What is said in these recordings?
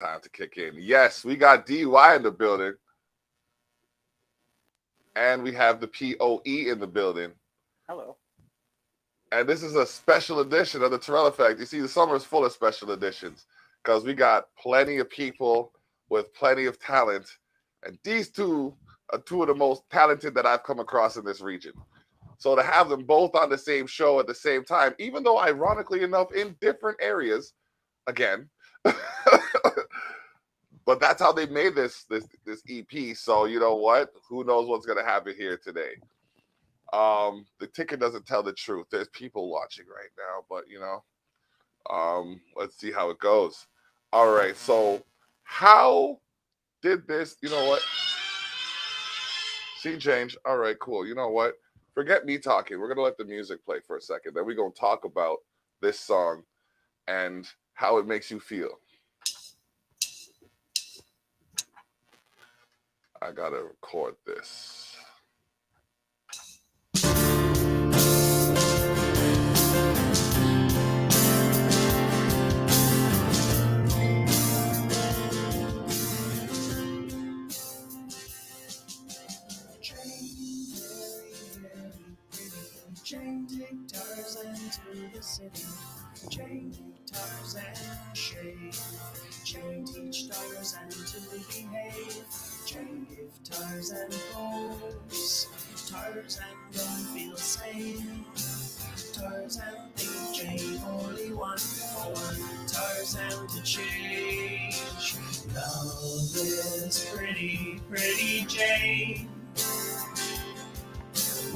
Time to kick in. Yes, we got DUI in the building. And we have the POE in the building. Hello. And this is a special edition of the Terrell Effect. You see, the summer is full of special editions because we got plenty of people with plenty of talent. And these two are two of the most talented that I've come across in this region. So to have them both on the same show at the same time, even though ironically enough in different areas, again, but that's how they made this EP. So you know what? Who knows what's gonna happen here today? The ticket doesn't tell the truth. There's people watching right now, but you know, let's see how it goes. All right. So how did this? You know what? Scene change. All right. Cool. You know what? Forget me talking. We're gonna let the music play for a second. Then we're gonna talk about this song and how it makes you feel. I gotta record this. Jane take Tarzan to the city. Jane Tarzan shave. Jane teach Tarzan to behave. Jane give Tarzan pose. Tarzan don't feel safe. Tarzan think Jane only want for Tarzan to change. Love is pretty, pretty Jane.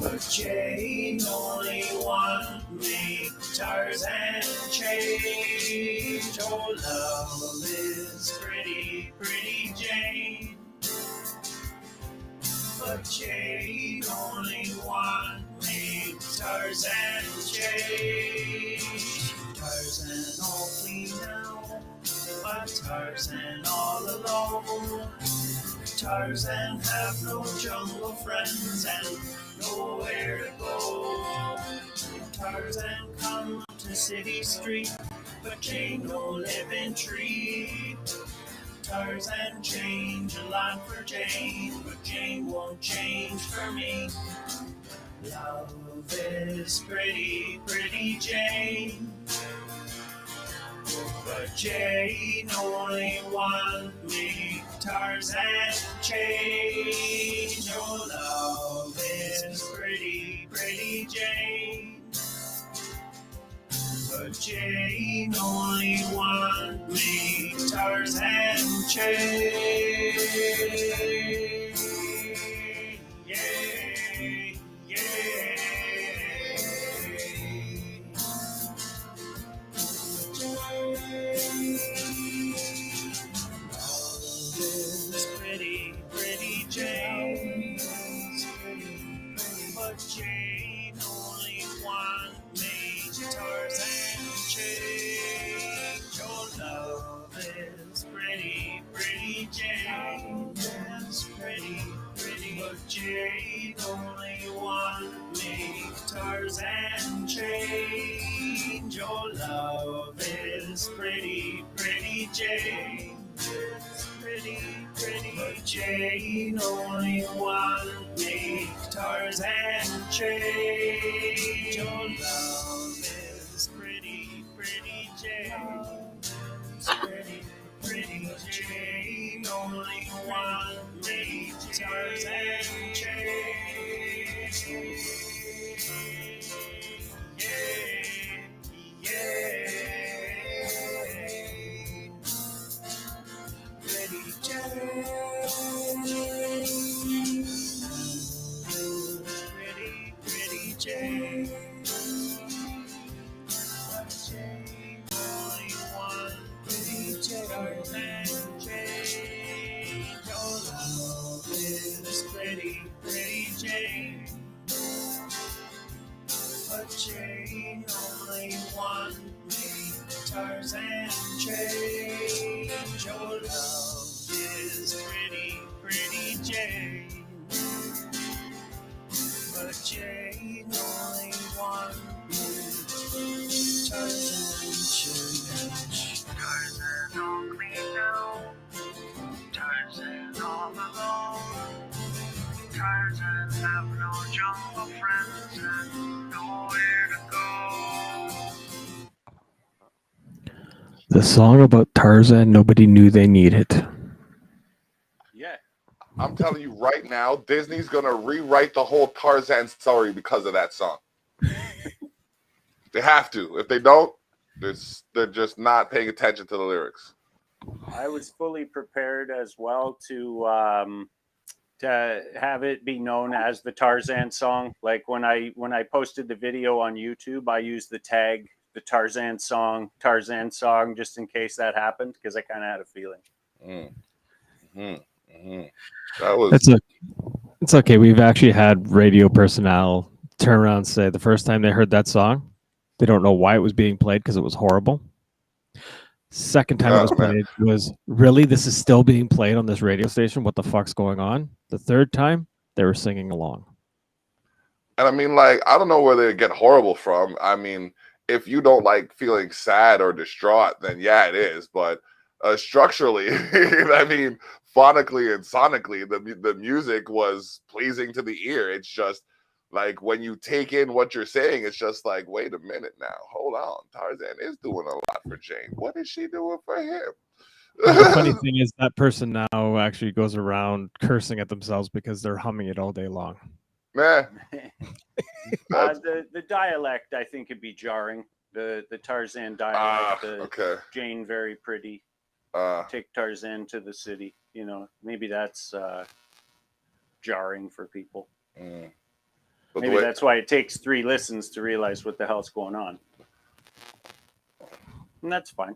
But Jane only want make Tarzan change. Oh, love is pretty, pretty Jane. But Jane only want make Tarzan change. Tarzan all clean now, but Tarzan all alone. Tarzan have no jungle friends and nowhere to go. Tarzan come to city street, but Jane no live in tree. Tarzan change a lot for Jane, but Jane won't change for me. Love is pretty, pretty Jane. But Jane only want me Tarzan change. Oh, love is pretty, pretty Jane. But Jane only want me Tarzan change. Yeah, yeah. Love is pretty, pretty Jane. But Jane only want me Tarzan change. Oh, love is pretty, pretty Jane. Is pretty, pretty. But Jane only want me Tarzan change. Oh, love is pretty, pretty Jane. Is pretty, pretty. But Jane only want me Tarzan change. Oh, love is pretty, pretty Jane. Is pretty, pretty Jane only want me Tarzan change. Yeah, yeah. Pretty Jane. Pretty, pretty Jane. But Jane only one pretty Tarzan change. Oh, love is pretty, pretty Jane. But Jane only want me Tarzan change. Oh, love is pretty, pretty Jane. But Jane only want me Tarzan change. Tarzan only knows. all alone. Tarzan have no jungle friends and nowhere to go. The song about Tarzan nobody knew they needed. Yeah. I'm telling you right now, Disney's gonna rewrite the whole Tarzan story because of that song. They have to. If they don't, they're just not paying attention to the lyrics. I was fully prepared as well to have it be known as the Tarzan song. Like when I posted the video on YouTube, I used the tag the Tarzan song, just in case that happened, because I kind of had a feeling. That was It's okay. We've actually had radio personnel turn around and say the first time they heard that song, they don't know why it was being played because it was horrible. Second time it was played was, really, this is still being played on this radio station? What the fuck's going on? The third time, they were singing along. And I mean, like, I don't know where they get horrible from. I mean, if you don't like feeling sad or distraught, then yeah, it is. But structurally, I mean, phonically and sonically, the music was pleasing to the ear. It's just like when you take in what you're saying, it's just like, wait a minute now, hold on. Tarzan is doing a lot for Jane. What is she doing for him? The funny thing is that person now actually goes around cursing at themselves because they're humming it all day long. Man, The dialect, I think, would be jarring. The Tarzan dialect. okay. Jane very pretty. Take Tarzan to the city. You know, maybe that's jarring for people. But Maybe that's why it takes 3 listens to realize what the hell's going on. And that's fine.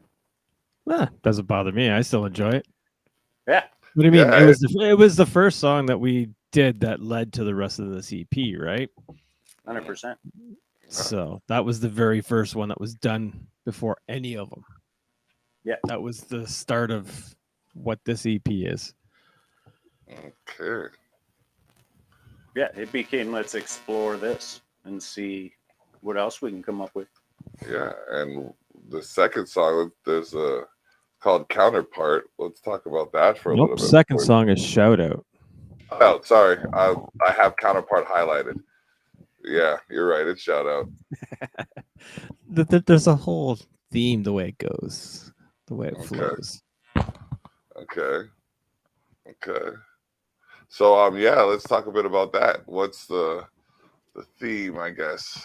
Doesn't bother me. I still enjoy it. Yeah. What do you mean? Yeah, It was the first song that we did that led to the rest of the EP, right? 100%. So that was the very first one that was done before any of them. Yeah. That was the start of what this EP is. Okay. Yeah, it became let's explore this and see what else we can come up with. Yeah, and the second song, there's a called Counterpart. Let's talk about that for a little bit. Second song is Shout Out. Oh, sorry. I have Counterpart highlighted. Yeah, you're right. It's Shout Out. There's a whole theme, the way it goes, the way it flows. Okay. So yeah, let's talk a bit about that. What's the theme, I guess?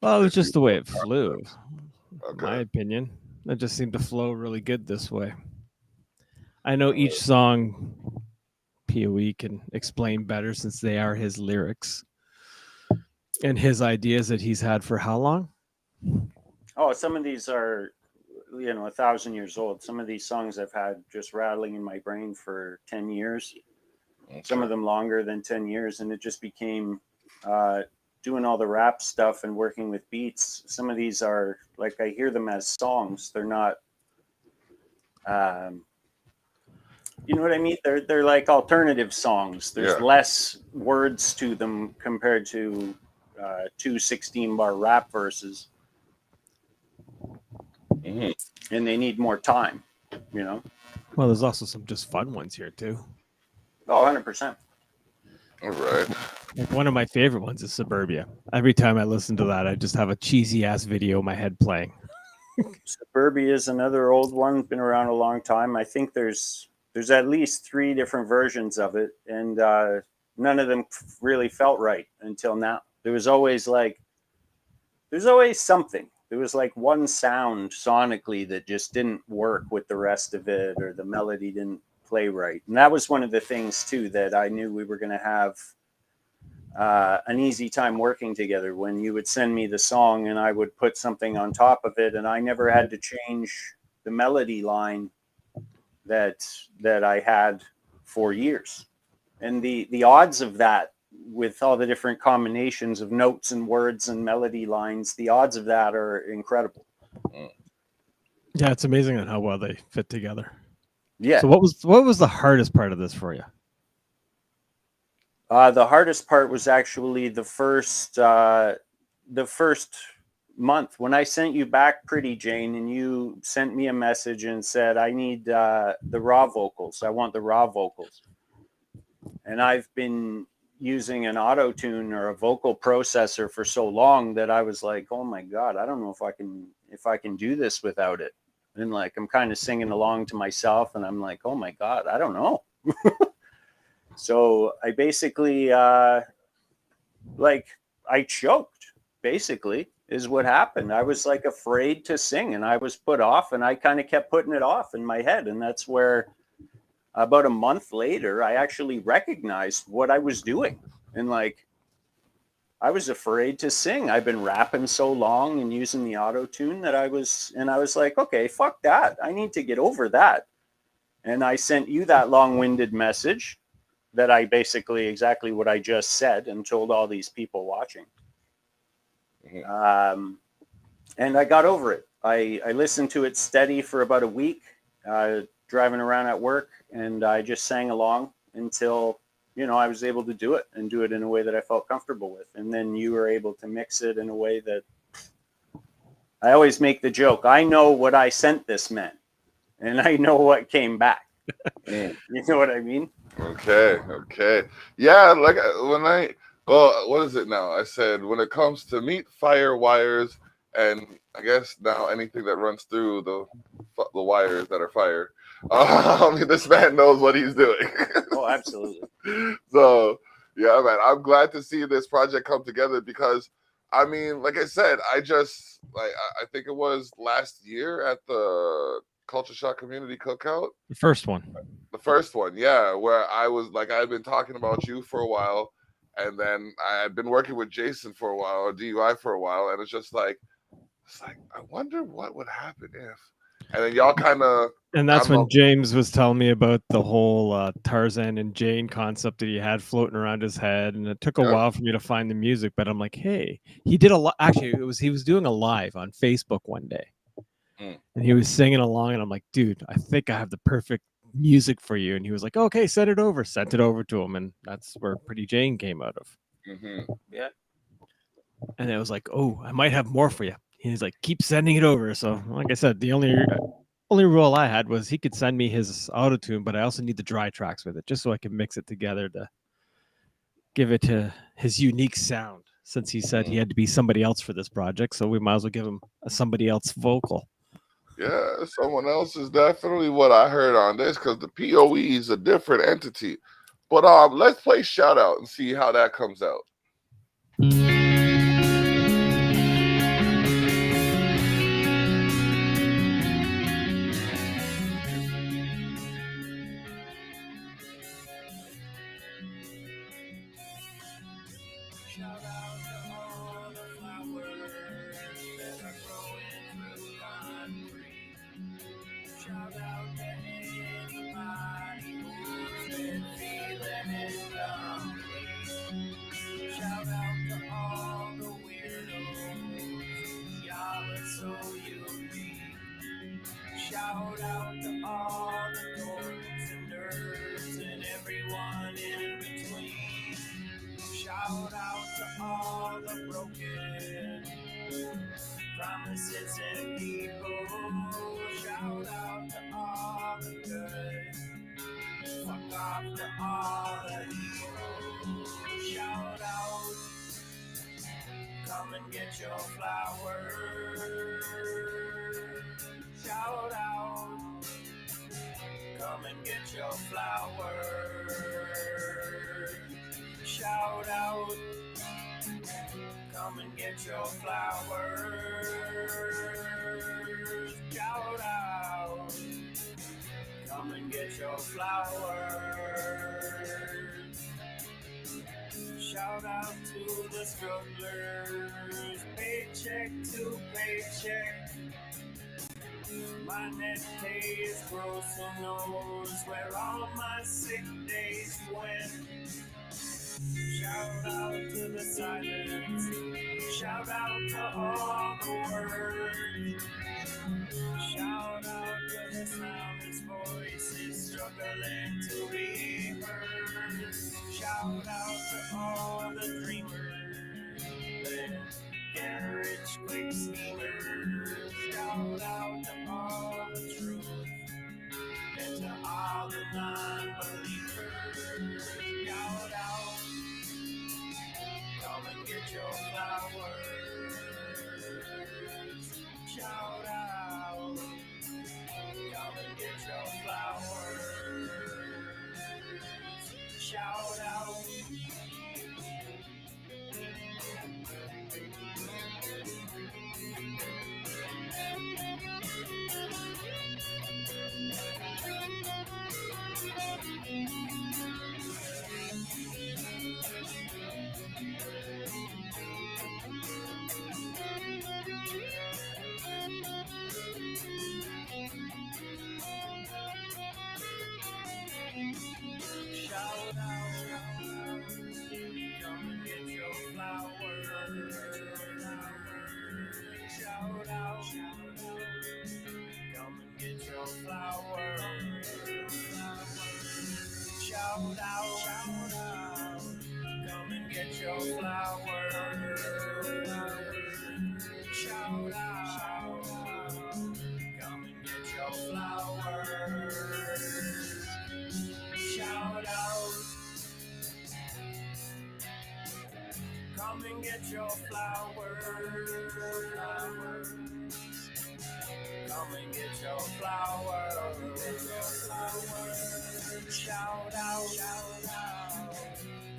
Well, it was just the way it flew. Okay. My opinion. It just seemed to flow really good this way. I know each song POE can explain better since they are his lyrics and his ideas that he's had for how long? Oh, some of these are, 1,000 years old. Some of these songs I've had just rattling in my brain for 10 years. Okay. Some of them longer than 10 years. And it just became doing all the rap stuff and working with beats. Some of these are, like, I hear them as songs. They're not, you know what I mean? They're like alternative songs. There's less words to them compared to 2 16-bar rap verses. And they need more time, Well, there's also some just fun ones here too. Oh, 100%. All right. Like one of my favorite ones is Suburbia. Every time I listen to that, I just have a cheesy ass video in my head playing. Suburbia is another old one, been around a long time. I think there's at least 3 different versions of it, and none of them really felt right until now. There's always something. There was like one sound sonically that just didn't work with the rest of it, or the melody didn't play right. And that was one of the things too that I knew we were going to have an easy time working together, when you would send me the song and I would put something on top of it, and I never had to change the melody line that I had for years. And the odds of that, with all the different combinations of notes and words and melody lines, the odds of that are incredible. Yeah, it's amazing how well they fit together. Yeah. So what was the hardest part of this for you? The hardest part was actually the first month when I sent you back Pretty Jane, and you sent me a message and said, I need the raw vocals. I want the raw vocals. And I've been using an auto tune or a vocal processor for so long that I was like, oh my God, I don't know if I can do this without it. And like, I'm kind of singing along to myself and I'm like, oh my God, I don't know. So I basically, like, I choked, basically, is what happened. I was like afraid to sing and I was put off, and I kind of kept putting it off in my head. And that's where about a month later, I actually recognized what I was doing. And like, I was afraid to sing. I've been rapping so long and using the auto tune that I was like, okay, fuck that. I need to get over that. And I sent you that long-winded message that I basically exactly what I just said and told all these people watching. And I got over it. I listened to it steady for about a week, driving around at work, and I just sang along until, I was able to do it and do it in a way that I felt comfortable with. And then you were able to mix it in a way that I always make the joke. I know what I sent this man, and I know what came back. You know what I mean? Okay. Yeah, like what is it now? I said when it comes to meat, fire, wires, and I guess now anything that runs through the wires that are fire. This man knows what he's doing. Oh, absolutely. So, yeah, man, I'm glad to see this project come together because, I mean, like I said, I think it was last year at the Culture Shock Community Cookout. The first one. The first one, yeah, where I was like, I had been talking about you for a while, and then I had been working with Jason for a while, or DUI for a while, and it's like, I wonder what would happen if, and then y'all kind of. And that's when James was telling me about the whole Tarzan and Jane concept that he had floating around his head, and it took a while for me to find the music. But I'm like, hey, he did actually, he was doing a live on Facebook one day, and he was singing along, and I'm like, dude, I think I have the perfect music for you. And he was like, okay, send it over. Sent it over to him, and that's where Pretty Jane came out of. Yeah. And it was like, oh, I might have more for you. He's like, keep sending it over. So, like I said, the only rule I had was he could send me his auto tune, but I also need the dry tracks with it, just so I can mix it together to give it to his unique sound. Since he said he had to be somebody else for this project, so we might as well give him a somebody else vocal. Yeah, someone else is definitely what I heard on this, because the POE is a different entity. But let's play Shout Out and see how that comes out. Shout out to all the dorks and nerds and everyone in between. Shout out to all the broken promises and people. Shout out to all the good. Fuck off to all the evil. Shout out. Come and get your flowers. Shout out. Come and get your flowers. Shout out. Come and get your flowers. Shout out. Come and get your flowers. Shout out to the strugglers, paycheck to paycheck. My net pay is gross, who knows where all my sick days went. Shout out to the silence, shout out to all the words. Shout out to the soundless voices struggling to be heard. Shout out to all the dreamers that get rich quick schemes. all the non-believers. Shout out, come and get your flowers. Shout out, come and get your flowers. Shout out. Shout out, come and get your flowers. Shout out, come and get your flowers. Shout out, come and get your flowers. Shout out, come and get your flowers. Shout out, come and get your flowers. Come and get your flowers. Shout out,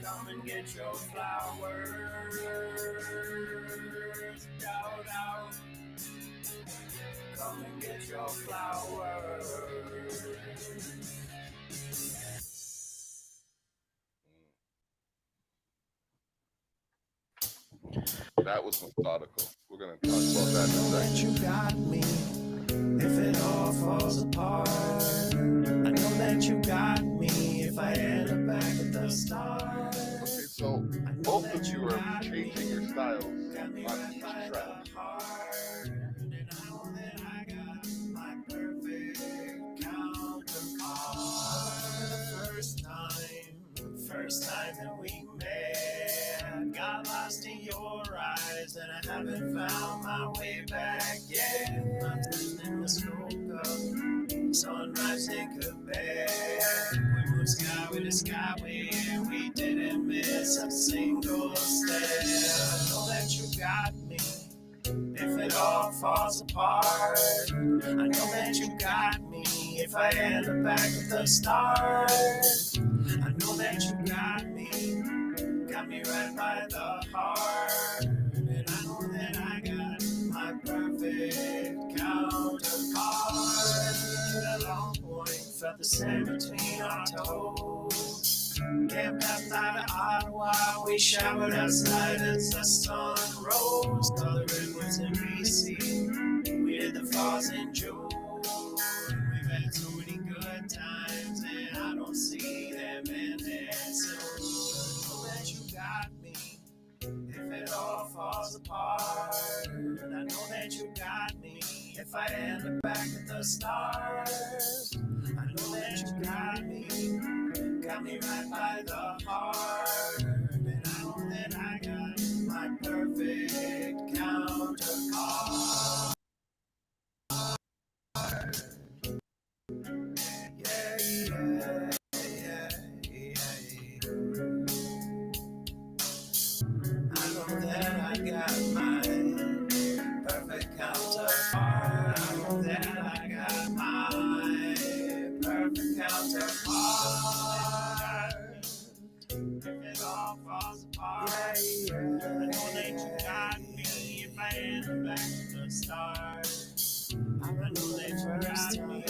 come and get your flowers. Shout out, come and get your flowers. That was methodical. We're gonna talk about that in a second. You got me. If it all falls apart, I know that you got me. If I end up back at the start. Okay, so both of you are changing your styles on each track. And I know that I got my perfect counterpart. The first time that we met, got lost in your eyes, and I haven't found my way back yet. My time in the stroke of sunrise in Quebec. We moved sky with the skyway, and we didn't miss a single step. I know that you got me. If it all falls apart, I know that you got me. If I end up back at the start, I know that you got me right by the heart. And I know that I got my perfect counterpart. Hit a long point, felt the sand between our toes. Camped outside of Ottawa, we showered outside as the sun rose. Color redwoods in BC, we did the falls in June. We've had so many good times, and I don't see them ending soon. I know that you got me. If it all falls apart, and I know that you got me. If I end up back at the start, I know that you got me right by the heart. And I know that I got my perfect counterpart. Yeah, yeah, yeah, yeah. I know that I got my perfect counterpart. I know that I got my perfect counterpart. If it all falls apart, I know that you got me. If I end up back to the start, I know that you got me.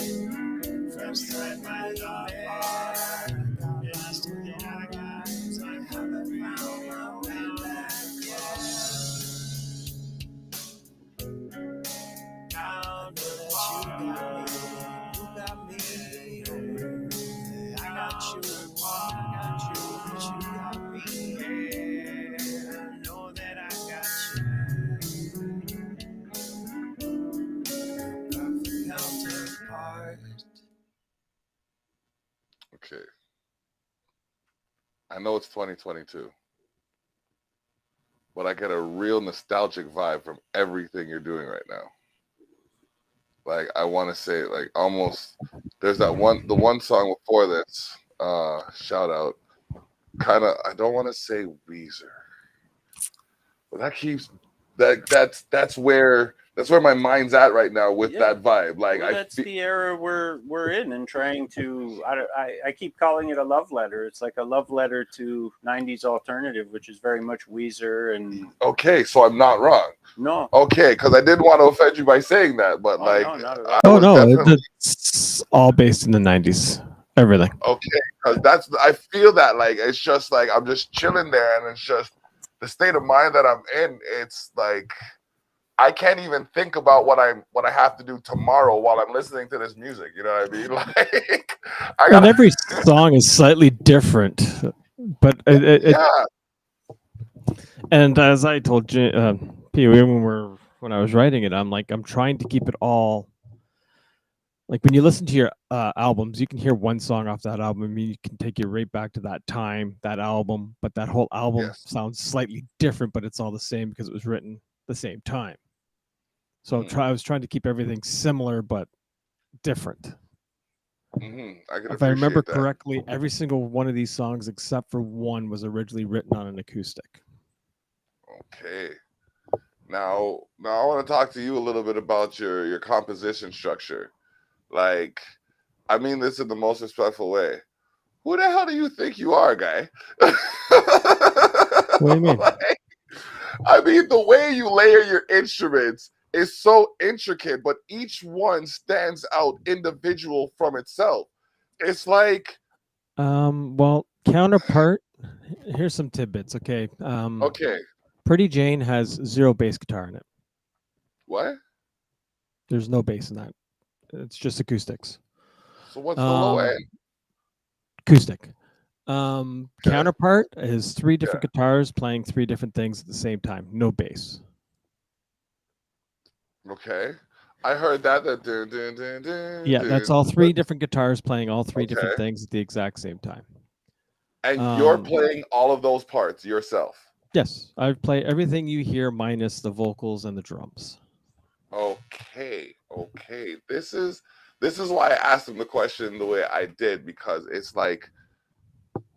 First right by the heart. And I still think I got, so I haven't found my way back yet. I know that you got me. I got you, but you got me. Yeah. I know that I got you. Perfect counterpart. Okay. I know it's 2022, but I get a real nostalgic vibe from everything you're doing right now. Like I want to say like almost. There's the one song before this. Shout out. Kind of. I don't want to say Weezer, but that keeps that's where my mind's at right now with Yeah. that vibe. Like Well, that's the era we're in, and trying to. I keep calling it a love letter. It's like a love letter to '90s alternative, which is very much Weezer and. Okay, so I'm not wrong. No. Okay, because I didn't want to offend you by saying that, but Oh, like no, not at all. I Oh was no, definitely it's all based in the '90s. Everything. okay because I feel that like it's just like I'm just chilling there, and it's just the state of mind that I'm in. It's like I can't even think about what I have to do tomorrow while I'm listening to this music. You know what I mean? Like I And got every song is slightly different, but yeah. and as I told Pee Wee when I was writing it, I'm trying to keep it all. Like when you listen to your albums, you can hear one song off that album, and you can take you right back to that time, that album. But that whole album Yes. sounds slightly different, but it's all the same because it was written the same time. So I was trying to keep everything similar but different. I can If I remember appreciate that. correctly, every single one of these songs, except for one, was originally written on an acoustic. Okay. Now I want to talk to you a little bit about your composition structure. Like, I mean this in the most respectful way. Who the hell do you think you are, guy? What do you mean? Like, I mean, the way you layer your instruments is so intricate, but each one stands out individual from itself. It's like, Well, counterpart. Here's some tidbits. Okay. okay, Pretty Jane has 0 bass guitar in it. what? There's no bass in that. It's just acoustics. So what's the low end? Acoustic. Okay. Counterpart is 3 different guitars playing 3 different things at the same time. No bass. Okay. I heard that. Yeah, that's all 3 different guitars playing all 3 different Okay. things at the exact same time. And you're playing all of those parts yourself. Yes, I play everything you hear minus the vocals and the drums. Okay. This is why I asked him the question the way I did, because it's like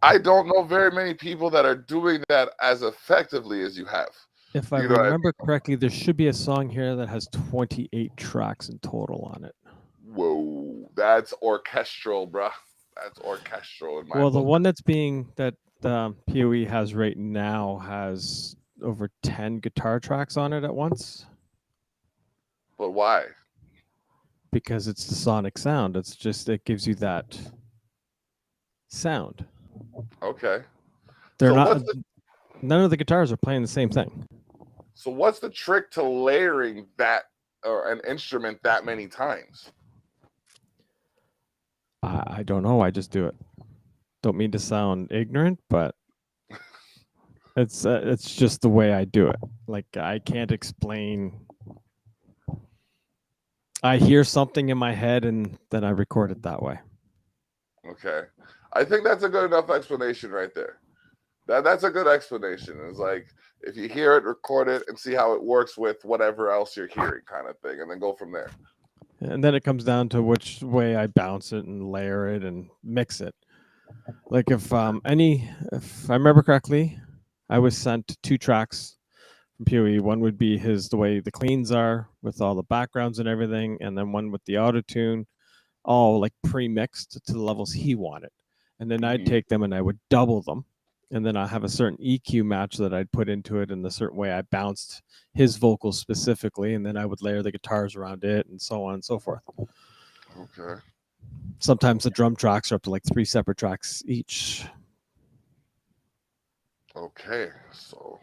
I don't know very many people that are doing that as effectively as you have. If I remember correctly, there should be a song here that has 28 tracks in total on it. Whoa, that's orchestral, bruh. That's orchestral in my Well, the book. one that POE has right now has over 10 guitar tracks on it at once. But why? Because it's the sonic sound. It's just, it gives you that sound. Okay. They're So not, none of the guitars are playing the same thing. So what's the trick to layering that or an instrument that many times? I don't know. I just do it. Don't mean to sound ignorant, but it's just the way I do it. Like I can't explain. I hear something in my head and then I record it that way. Okay. I think that's a good enough explanation right there. That's a good explanation. It's like if you hear it, record it, and see how it works with whatever else you're hearing, kind of thing, and then go from there. And then it comes down to which way I bounce it and layer it and mix it. Like if I remember correctly, I was sent 2 tracks from POE. One would be the way the cleans are with all the backgrounds and everything, and then one with the auto tune, all like pre-mixed to the levels he wanted. And then I'd take them and I would double them. And then I have a certain EQ match that I'd put into it in the certain way I bounced his vocals specifically, and then I would layer the guitars around it and so on and so forth. Okay. Sometimes the drum tracks are up to like 3 separate tracks each. Okay. So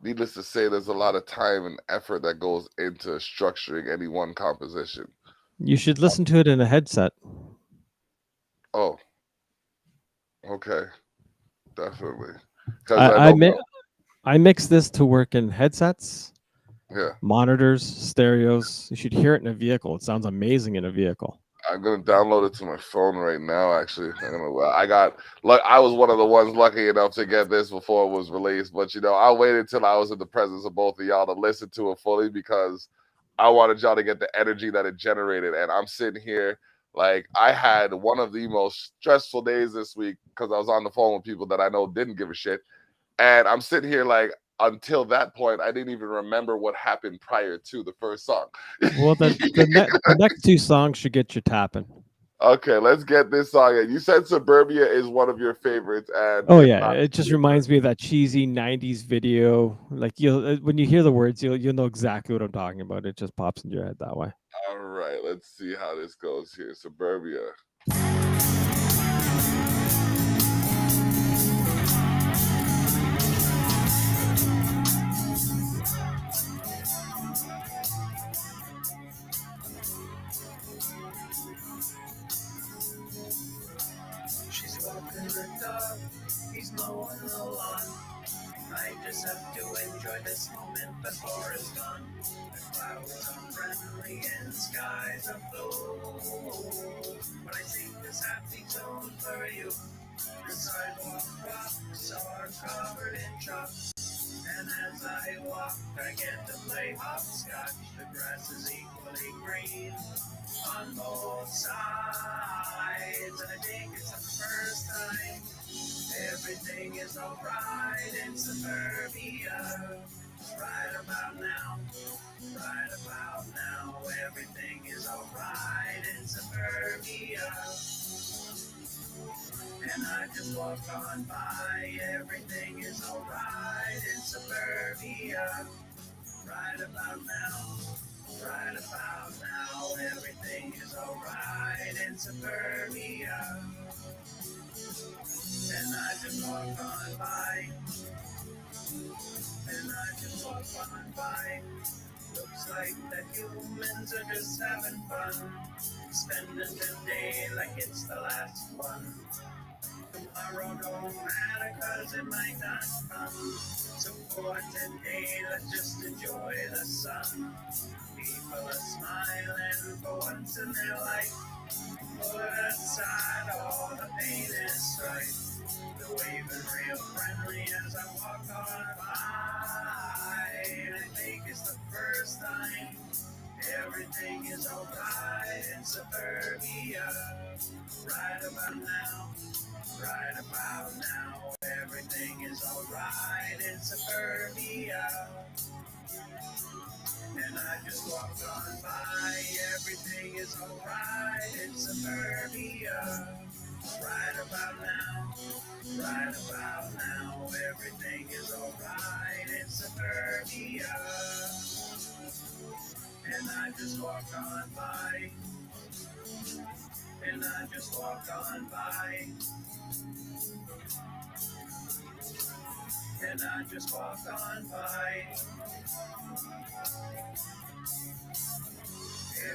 needless to say, there's a lot of time and effort that goes into structuring any one composition. You should listen to it in a headset. Oh. Okay. Definitely. I mix this to work in headsets, monitors, stereos. You should hear it in a vehicle. It sounds amazing in a vehicle. I'm gonna download it to my phone right now. Actually, I was one of the ones lucky enough to get this before it was released. But I waited until I was in the presence of both of y'all to listen to it fully, because I wanted y'all to get the energy that it generated. And I'm sitting here like I had one of the most stressful days this week because I was on the phone with people that I know didn't give a shit. And I'm sitting here like until that point, I didn't even remember what happened prior to the first song. Well, the next two songs should get you tapping. Okay, let's get this song in. You said Suburbia is one of your favorites, and Oh if yeah, not, it just reminds me of that cheesy '90s video. Like you'll when you hear the words, you'll know exactly what I'm talking about. It just pops in your head that way. all right, let's see how this goes here. Suburbia. She's walking the dog, he's mowing the lawn. I just have to enjoy this moment before it's gone. The clouds are friendly and skies are blue. When I sing this happy tune for you, the sidewalk rocks are covered in chalk. And as I walk, I get to play hopscotch. The grass is equally green on both sides. And I think it's the first time everything is alright in suburbia. Right about now, everything is alright in suburbia. And I just walk on by, everything is alright in suburbia. Right about now, everything is alright in suburbia. And I just walk on by, Looks like the humans are just having fun, spending the day like it's the last one. Tomorrow don't matter cause it might not come. So for today, let's just enjoy the sun. People are smiling for once in their life. Put aside all the pain and strife. They're waving real friendly as I walk on by. And I think it's the first time everything is alright in suburbia. Right about now, everything is alright in suburbia. And I just walked on by, everything is alright in suburbia. Right about now, everything is alright in suburbia. And I just walked on by, And I just walked on by.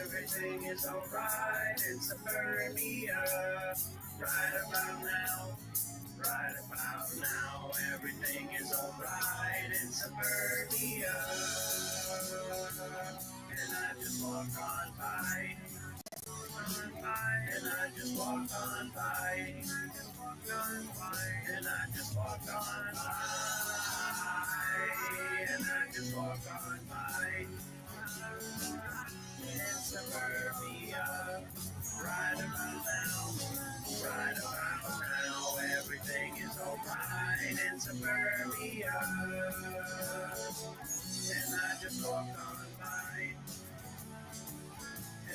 Everything is alright in suburbia. Right about now, everything is alright in suburbia. And I just walk on by. And I just walk on by. And I just walk on by. And I just walk on by. In suburbia. Right about now, everything is alright in suburbia. And I just walk on by.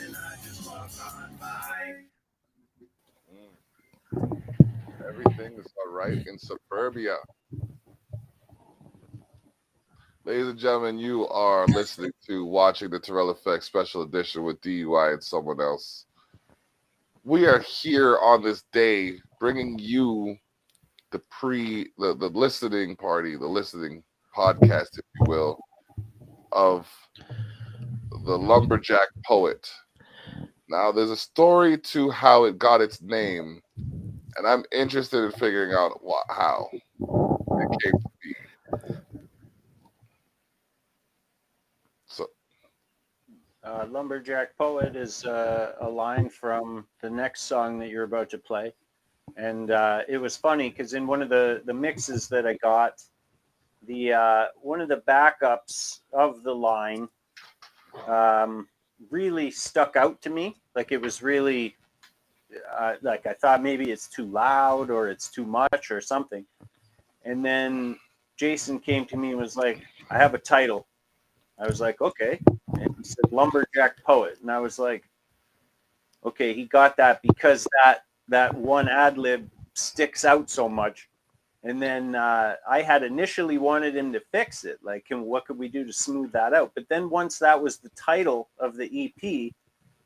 And I just walk on by. Everything is all right in suburbia. Ladies and gentlemen, you are listening to Watching the Terrell Effect Special Edition with DUI and Someone Else. We are here on this day bringing you the listening party, the listening podcast, if you will, of the Lumberjack Poet. Now, there's a story to how it got its name, and I'm interested in figuring out how it came to be. So, Lumberjack Poet is a line from the next song that you're about to play. And it was funny because in one of the mixes that I got, the one of the backups of the line really stuck out to me. Like it was really like I thought maybe it's too loud or it's too much or something. And then Jason came to me and was like, I have a title. I was like, okay. And he said, Lumberjack Poet. And I was like, okay, he got that because that one ad lib sticks out so much. And then I had initially wanted him to fix it. Like, what could we do to smooth that out? But then once that was the title of the EP,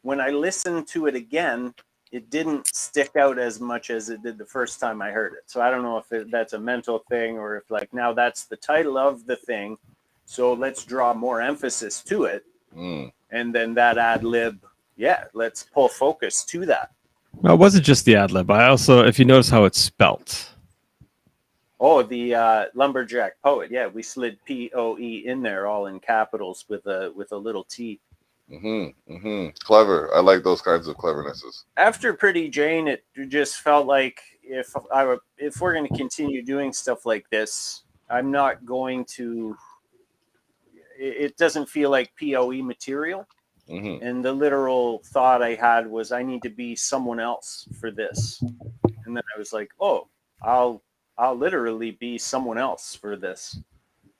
when I listened to it again, it didn't stick out as much as it did the first time I heard it. So I don't know if that's a mental thing or if like now that's the title of the thing. So let's draw more emphasis to it. And then that ad lib, yeah, let's pull focus to that. Well, it wasn't just the ad lib. I also, if you notice how it's spelt. Oh, the Lumberjack Poet. Yeah, we slid POE in there all in capitals with a little T. Clever. I like those kinds of clevernesses. After Pretty Jane, it just felt like if we're going to continue doing stuff like this, I'm not going to. It doesn't feel like POE material. And the literal thought I had was I need to be someone else for this. And then I was like, oh, I'll literally be someone else for this.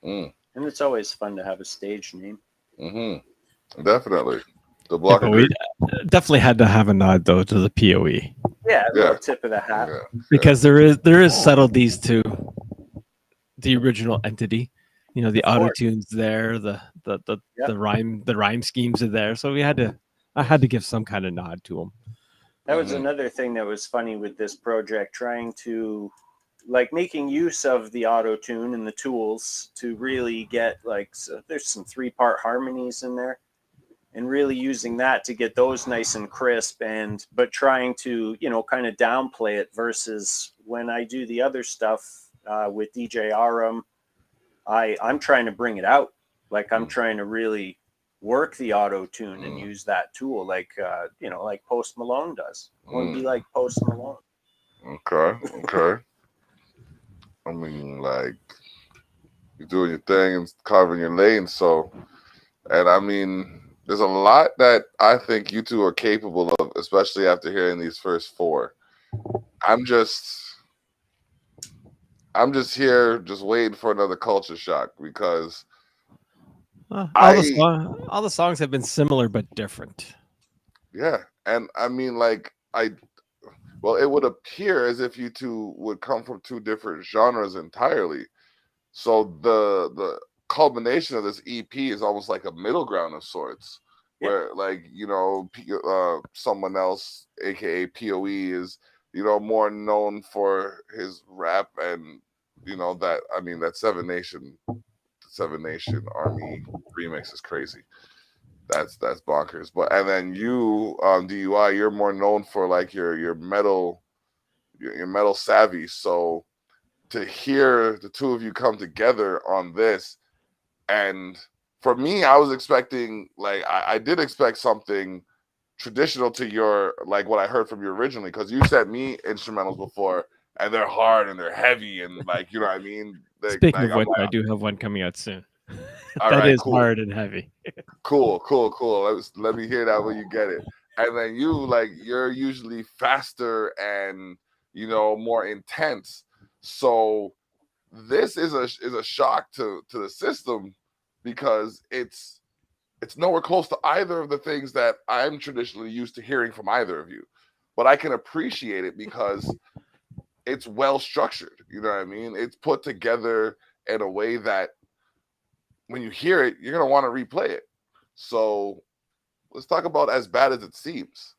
And it's always fun to have a stage name. Definitely. The Yeah, block but we definitely had to have a nod though to the POE. Yeah, a little tip of the hat. Because there is subtleties to the original entity. You know, the auto tunes there, the rhyme schemes are there. So I had to give some kind of nod to them. That was another thing that was funny with this project, trying to like making use of the auto tune and the tools to really get like, so there's some 3-part harmonies in there and really using that to get those nice and crisp but trying to, you know, kind of downplay it versus when I do the other stuff with DJ Aram, I'm trying to bring it out. Like I'm trying to really work the auto tune and use that tool, like you know, like Post Malone does. I want to be like Post Malone. Okay. I mean, like you're doing your thing and carving your lane. So, and I mean, there's a lot that I think you two are capable of, especially after hearing these first 4. I'm just here, just waiting for another culture shock because all the songs have been similar but different. Yeah, and I mean, like well, it would appear as if you two would come from 2 different genres entirely. So the culmination of this EP is almost like a middle ground of sorts, where like, you know, Someone Else, aka POE, is, you know, more known for his rap, and you know that, I mean, that Seven Nation Army remix is crazy. That's bonkers. But and then you, DUI, you're more known for like your metal savvy. So to hear the two of you come together on this, and for me, I was expecting, like, I did expect something traditional to your, like what I heard from you originally, because you sent me instrumentals before and they're hard and they're heavy and, like, you know what I mean? Speaking of which, I do have one coming out soon. That is cool. Hard and heavy. Cool. Let me hear that when you get it. And then you, like, you're usually faster and, you know, more intense. So this is a shock to the system, because it's nowhere close to either of the things that I'm traditionally used to hearing from either of you. But I can appreciate it because it's well structured. You know what I mean? It's put together in a way that when you hear it, you're going to want to replay it. So let's talk about As Bad as It Seems.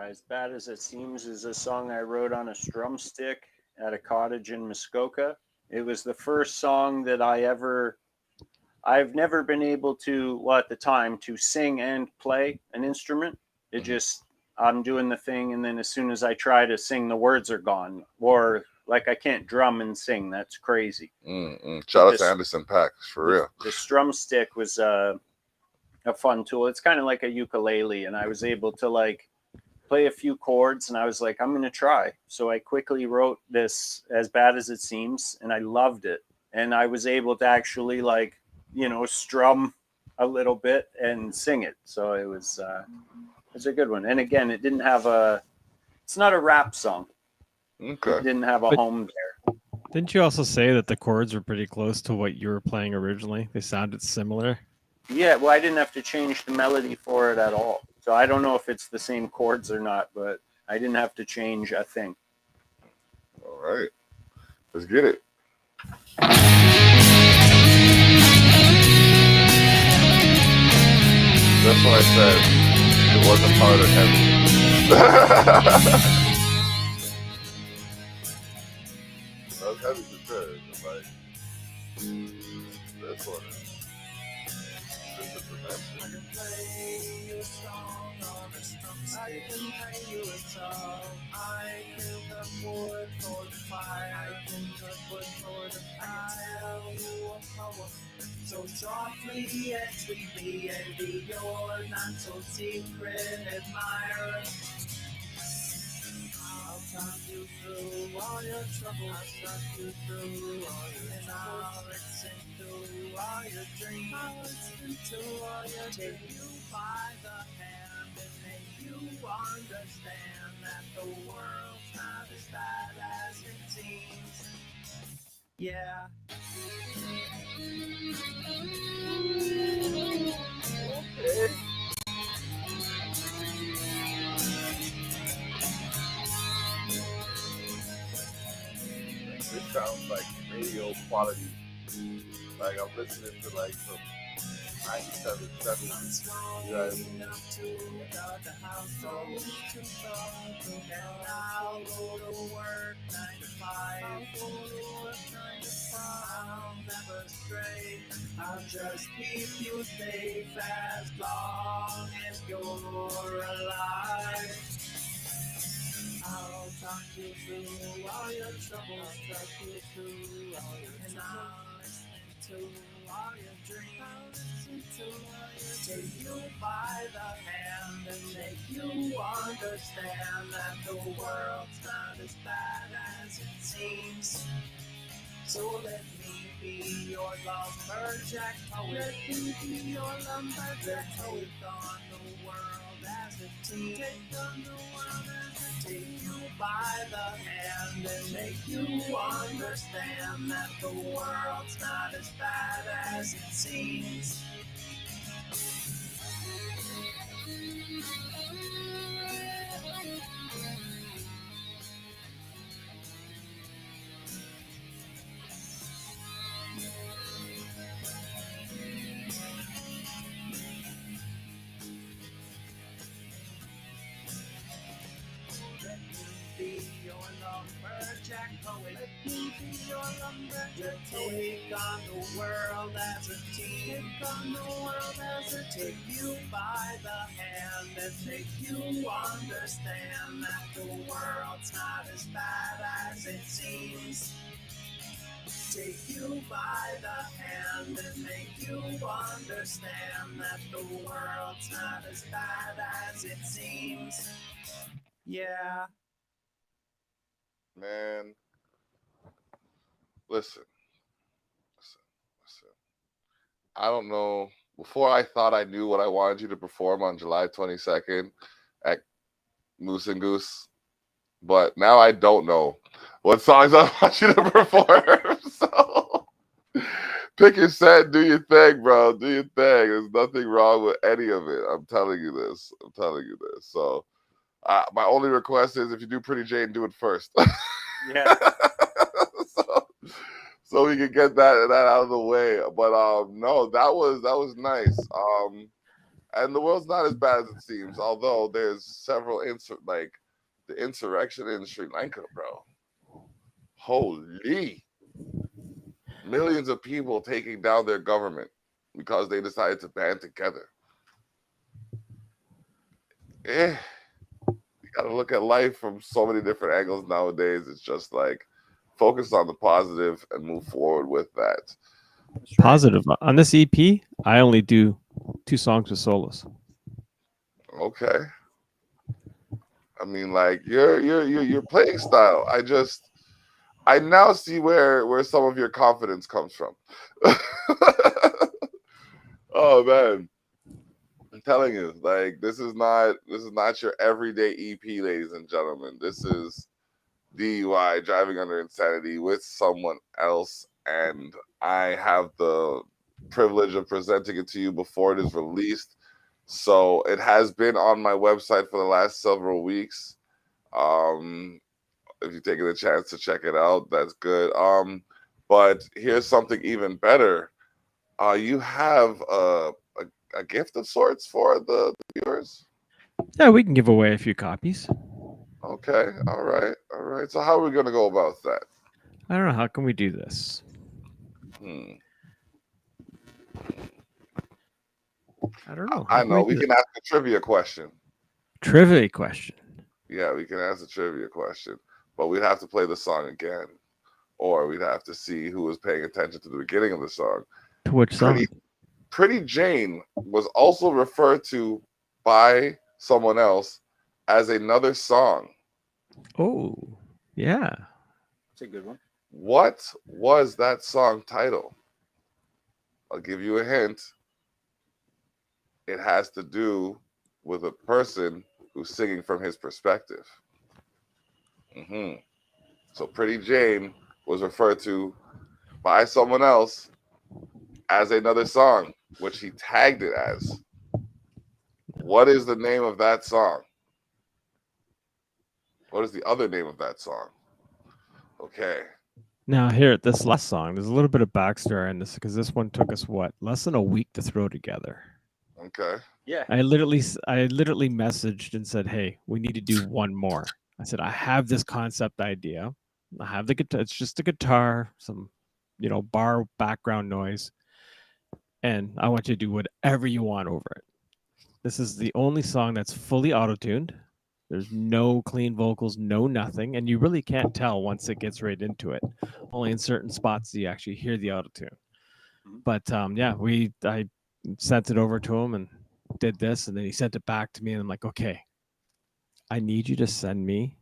As Bad as It Seems is a song I wrote on a strum stick at a cottage in Muskoka. It was the first song that I've never been able to, well, at the time, to sing and play an instrument. It just, I'm doing the thing, and then as soon as I try to sing, the words are gone. Or like I can't drum and sing. That's crazy. Shout out to Anderson .Paak, for real. The strum stick was a fun tool. It's kind of like a ukulele, and I was able to like play a few chords, and I was like, I'm going to try. So I quickly wrote this As Bad as It Seems, and I loved it. And I was able to actually like strum a little bit and sing it. So it was a good one. And again, it didn't have it's not a rap song. Okay. It didn't have a But- home there. Didn't you also say that the chords were pretty close to what you were playing originally? They sounded similar. Yeah, well, I didn't have to change the melody for it at all. So I don't know if it's the same chords or not, but I didn't have to change a thing. All right. Let's get it. That's why I said it wasn't hard or heavy. That was heavy for sure. But like, this one is the next one. I can play you a song. I can cut wood for the fire. I can cut wood for the fire. Tell you a poem so softly and sweetly, and be your not so secret admirer. I'll talk you through all your troubles. I'll talk you through all your and I'll listen to all your dreams. I'll listen to all your take you by the hand and make you understand that the world's not as bad as it seems. Yeah. Okay. This sounds like radio quality. Like I'm listening to like some 97, 70s. You guys. I'll go to work 9 to 5. I'll never stray. I'll just keep you safe as long as you're alive. I'll talk you through all your troubles, talk you through all your and I'll listen to all your dreams. I'll listen to all your take you by the hand and make you understand that the world's not as bad as it seems. So let me be your lumberjack poet. Let me be your lumberjack poet. Take on the world as a team. Take on the world as a team. Take you by the hand and make you understand that the world's not as bad as it seems. Be your lumberjack poet. Let me be your lumberjack poet. Take on the world as a team. Take on the world as a team. Take you by the hand and make you understand that the world's not as bad as it seems. Take you by the hand and make you understand that the world's not as bad as it seems. Yeah. Man, listen. I don't know. Before I thought I knew what I wanted you to perform on July 22nd at Moose and Goose, but now I don't know what songs I want you to perform. So pick your set, do your thing, bro. Do your thing. There's nothing wrong with any of it. I'm telling you this. So my only request is if you do Pretty Jane, do it first. Yeah. so we can get that out of the way. But no, that was nice. And the world's not as bad as it seems, although there's several the insurrection in Sri Lanka, bro. Holy millions of people taking down their government because they decided to band together. You gotta look at life from so many different angles nowadays. It's just like focus on the positive and move forward with that. Positive. On this EP, I only do 2 songs with solos. Okay. I mean, like your playing style. I now see where some of your confidence comes from. Oh man, I'm telling you, like this is not your everyday EP, ladies and gentlemen. This is DUI, driving under insanity, with someone else, and I have the privilege of presenting it to you before it is released. So it has been on my website for the last several weeks. Um, if you've taken the chance to check it out, that's good. But here's something even better. You have a gift of sorts for the viewers. Yeah, we can give away a few copies. Okay, all right. So how are we gonna go about that? I don't know. How can we do this? Hmm. I don't know. How I can know. we We do can that? ask a trivia question. Trivia question. Yeah, we can ask a trivia question, but we'd have to play the song again, or we'd have to see who was paying attention to the beginning of the song. To which song? Pretty Jane was also referred to by someone else as another song. Oh, yeah. It's a good one. What was that song title? I'll give you a hint. It has to do with a person who's singing from his perspective. So Pretty Jane was referred to by someone else as another song, which he tagged it as. What is the name of that song? What is the other name of that song? Okay. Now, here, this last song, there's a little bit of backstory in this because this one took us, what, less than a week to throw together. Okay. Yeah. I literally messaged and said, "Hey, we need to do one more." I said, "I have this concept idea. I have the guitar. It's just a guitar, some, bar background noise, and I want you to do whatever you want over it. This is the only song that's fully auto-tuned. There's no clean vocals, no nothing, and you really can't tell once it gets right into it. Only in certain spots do you actually hear the auto-tune." But yeah, I sent it over to him and did this, and then he sent it back to me, and I'm like, okay, I need you to send me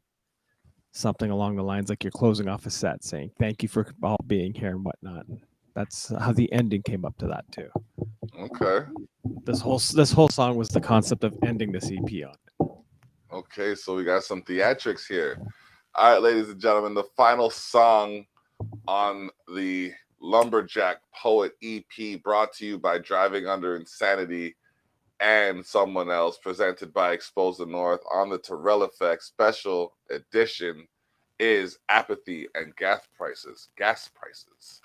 something along the lines like you're closing off a set saying thank you for all being here and whatnot. And that's how the ending came up to that too. Okay. This whole song was the concept of ending this EP on it. Okay, so we got some theatrics here. All right, ladies and gentlemen, the final song on the Lumberjack Poet EP, brought to you by Driving Under Insanity and Someone Else, presented by Expose the North on the Terrell Effect Special Edition, is Apathy and Gas Prices. Gas Prices.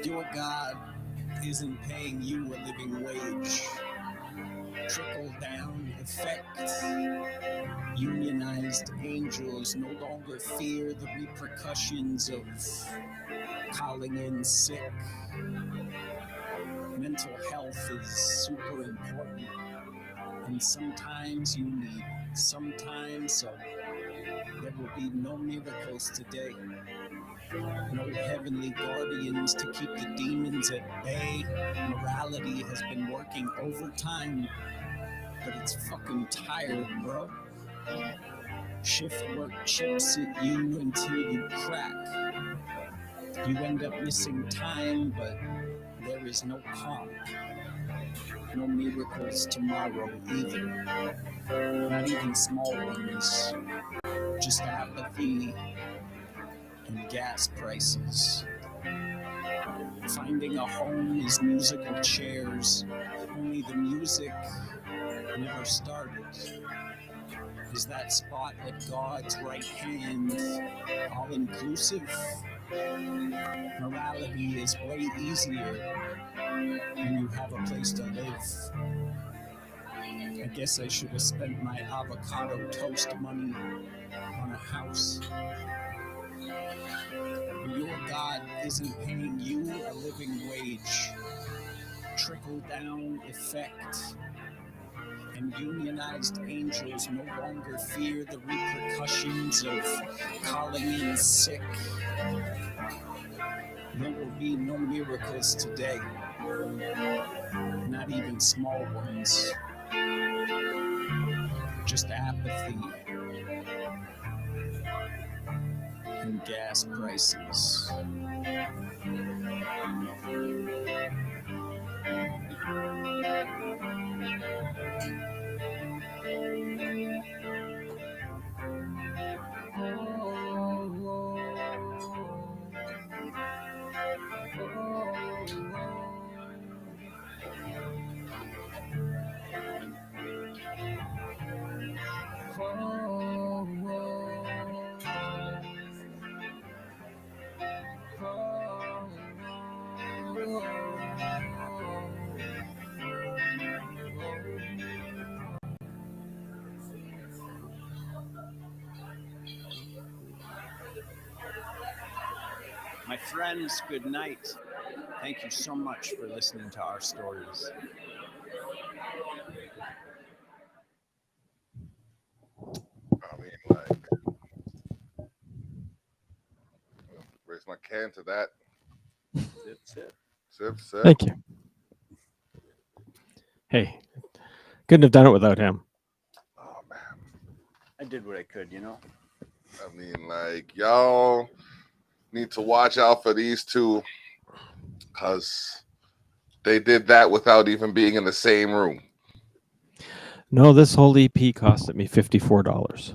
Your God isn't paying you a living wage. Trickle down effect. Unionized angels no longer fear the repercussions of calling in sick. Mental health is super important, and sometimes you need sometimes there will be no miracles today. No heavenly guardians to keep the demons at bay. Morality has been working overtime, but it's fucking tired, bro. Shift work chips at you until you crack. You end up missing time, but there is no calm. No miracles tomorrow either. Not even small ones. Just apathy and gas prices. Finding a home is musical chairs. Only the music never started. Is that spot at God's right hand all inclusive? Morality is way easier when you have a place to live. I guess I should have spent my avocado toast money on a house. But your God isn't paying you a living wage. Trickle down effect. And unionized angels no longer fear the repercussions of calling in sick. There will be no miracles today, not even small ones. Just apathy and gas prices. My friends, good night. Thank you so much for listening to our stories. I mean, like, raise my can to that. Sip, sip. Sip, sip. Thank you. Hey, couldn't have done it without him. Oh man. I did what I could, you know. I mean, like, y'all need to watch out for these two, because they did that without even being in the same room. No, this whole EP costed me $54.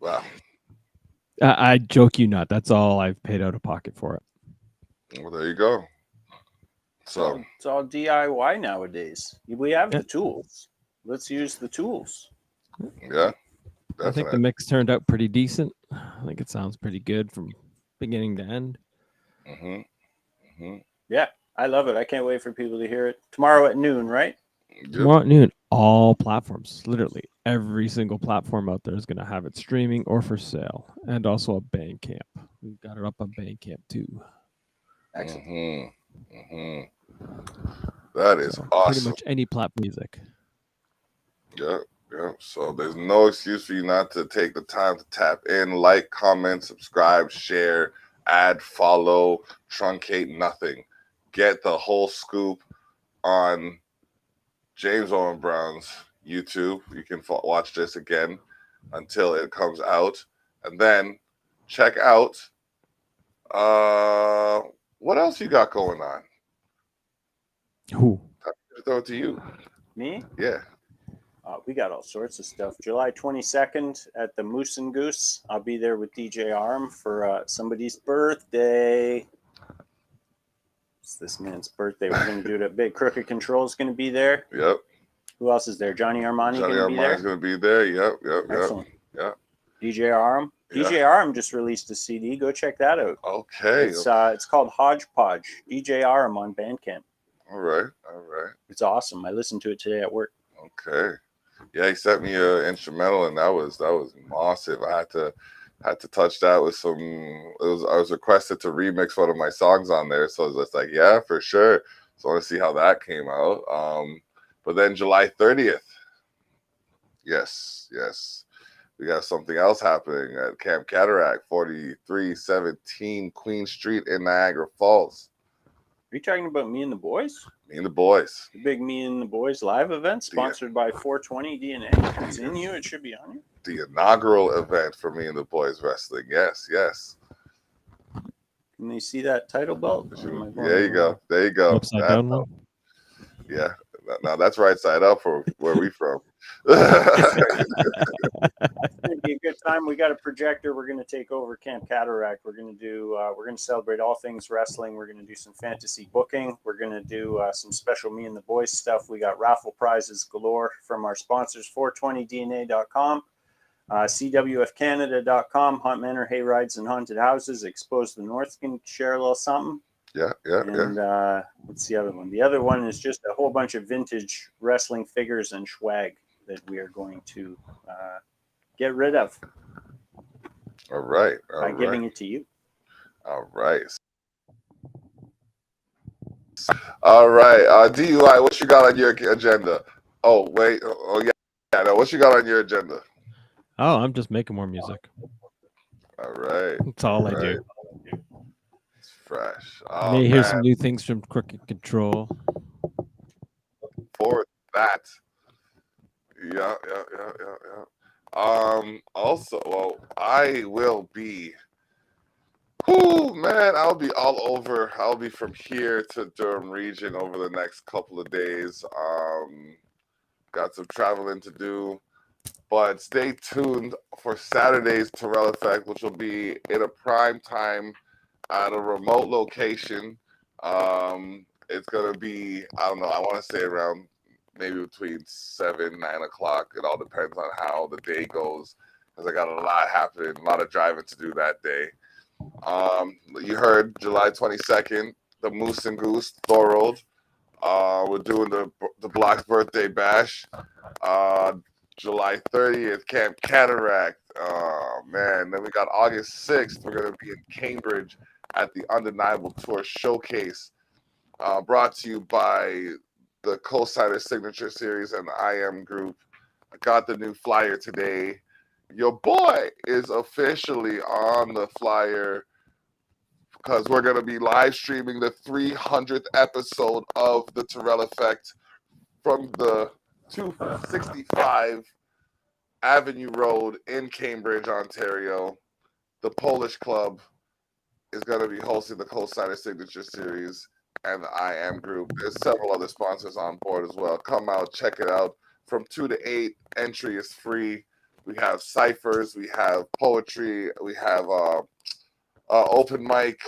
Wow. I joke you not. That's all I've paid out of pocket for it. Well, there you go. So It's all DIY nowadays. We have Yeah. the tools. Let's use the tools. yeah, I think the definitely. mix turned out pretty decent. I think it sounds pretty good from beginning to end. Yeah, I love it. I can't wait for people to hear it. Tomorrow at noon, right? Yep. Tomorrow at noon, all platforms, literally every single platform out there is going to have it streaming or for sale, and also a Bandcamp. We've got it up on Bandcamp too. Excellent. That is So awesome. pretty much any platform music. Yeah. So there's no excuse for you not to take the time to tap in, like, comment, subscribe, share, add, follow, truncate, nothing. Get the whole scoop on James Owen Brown's YouTube. You can watch this again until it comes out, and then check out what else you got going on. Who? Throw it to you. Me? Yeah. We got all sorts of stuff. July 22nd at the Moose and Goose. I'll be there with DJ Arm for somebody's birthday. It's this man's birthday. We're going to do it at Big Crooked Control's going to be there. Yep. Who else is there? Johnny Armani Johnny going to be there? Armani's going to be there. Yep. Excellent. Yeah. DJ Arm. Yeah. DJ Arm just released a CD. Go check that out. Okay. It's called Hodgepodge. DJ Arm on Bandcamp. All right. It's awesome. I listened to it today at work. Okay. Yeah, he sent me an instrumental, and that was massive. I had to touch that with some. I was requested to remix one of my songs on there, so I was just like, yeah, for sure. So I want to see how that came out. But then July 30th, yes, we got something else happening at Camp Cataract, 4317 Queen Street in Niagara Falls. Are you talking about Me and the Boys? Me and the Boys. The big Me and the Boys live event sponsored by 420 DNA. It's in you. It should be on you. The inaugural event for Me and the Boys Wrestling. Yes. Can they see that title belt? There you go. Upside down one. Yeah. Now that's right side up for where we from. It's going to be a good time, we got a projector. We're going to take over Camp Cataract. We're going to celebrate all things wrestling. We're going to do some fantasy booking. We're going to do some special Me and the Boys stuff. We got raffle prizes galore from our sponsors, 420dna.com, cwfcanada.com, Haunt Manor, Hay Rides, and Haunted Houses. Expose the North can share a little something. Yeah. And what's the other one? The other one is just a whole bunch of vintage wrestling figures and swag that we are going to get rid of. All right. By giving it to you. All right. All right. DUI, what you got on your agenda? Oh, wait. Oh, yeah. Yeah, no, what you got on your agenda? Oh, I'm just making more music. All right. That's all I do. It's fresh. You Oh, may man. hear some new things from Crooked Control. For that. Yeah. Also, well, I will be. Man, I'll be all over. I'll be from here to Durham region over the next couple of days. Got some traveling to do, but stay tuned for Saturday's Terrell Effect, which will be in a prime time at a remote location. It's gonna be, I don't know, I want to say around maybe between 7, 9 o'clock. It all depends on how the day goes, because I got a lot happening, a lot of driving to do that day. You heard July 22nd, the Moose and Goose, Thorold. We're doing the Block's birthday bash. July 30th, Camp Cataract. Oh, man. Then we got August 6th. We're going to be in Cambridge at the Undeniable Tour Showcase, brought to you by the Co-Signer Signature Series and the I Am Group. I got the new flyer today. Your boy is officially on the flyer because we're going to be live streaming the 300th episode of the Terrell Effect from the 265 Avenue Road in Cambridge, Ontario. The Polish Club is going to be hosting the Co-Signer Signature Series and the I Am Group. There's several other sponsors on board as well. Come out, check it out. From 2 to 8, entry is free. We have ciphers, we have poetry, we have open mic,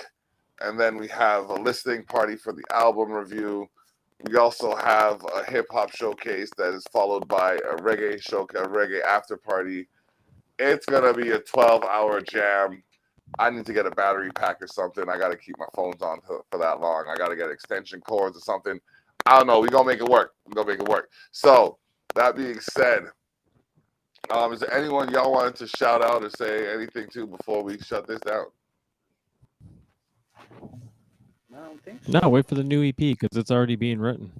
and then we have a listening party for the album review. We also have a hip-hop showcase that is followed by a reggae showcase, a reggae after party. It's going to be a 12-hour jam. I need to get a battery pack or something. I got to keep my phones on for that long. I got to get extension cords or something. I don't know. We're going to make it work. So, that being said, is there anyone y'all wanted to shout out or say anything to before we shut this down? I don't think so. No, wait for the new EP because it's already being written.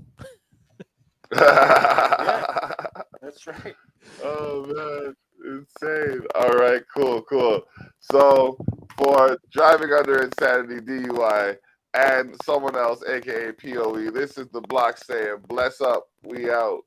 Yeah, that's right. Oh, man. Insane. All right, cool. So, for Driving Under Insanity, DUI, and Someone Else, a.k.a. POE, this is the Block saying, bless up. We out.